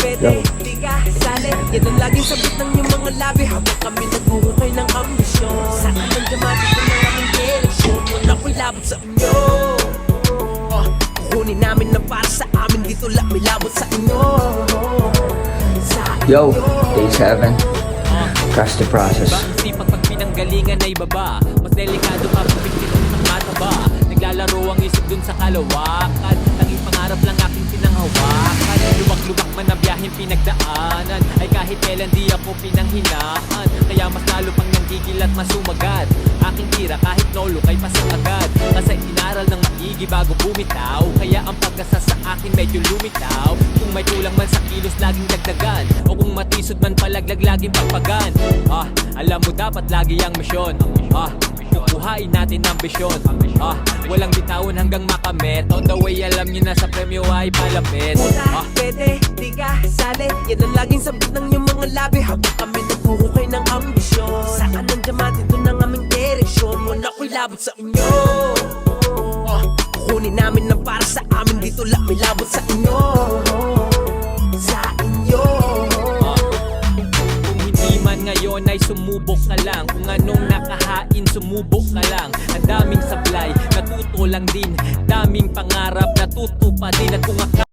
pwede, di ka sali. Yan ang laging sabit ng iyong mga labi habang kami naghuhukay ng ambisyon. Saan ang damati ko ng aming direksyon? Wala ko'y labot sa inyo. Kukunin namin na para sa amin, dito lang may labot sa inyo. Yo, day 7. Trust the process. Ang sipag pag pinanggalingan ay baba. Mas delikado pa pag pinag ng mataba. Naglalaro ang isip dun sa kalawakan. Tanging pangarap lang aking pinanghawakan. Lubak-lubak man ang biyaheng pinagdaanan, ay kahit kailan di ako pinanghinaan. Kaya mas lalo pang nanggigil at masumagat. Aking tira kahit nolo kay pasok agad. Kasi inaral ng maigi bago bumitaw. Kaya ang pag-asa sa akin medyo lumitaw. Kung may kulang man sa kilos laging dagdagan, o kung matisod man palaglag laging pagpagan. Alam mo dapat lagi ang misyon. Kukuhain natin ang bisyon. Walang bitawan hanggang makamit. On the way alam nyo na sa premyo ay palapit. Pwede, di ka sali. Yan ang laging sabit ng iyong mga labi habang kami naghuhukay ng ambisyon. Saan ang damati doon ang aming direksyon? Wala ko'y labot sa inyo. Kukunin namin na para sa amin, dito lang may labot sa inyo. Sa inyo. Kung hindi man ngayon ay sumubok ka lang. Kung anong nakahain sumubok ka lang. Ang daming sablay, natuto lang din. Daming pangarap, natuto pa din. At kung akala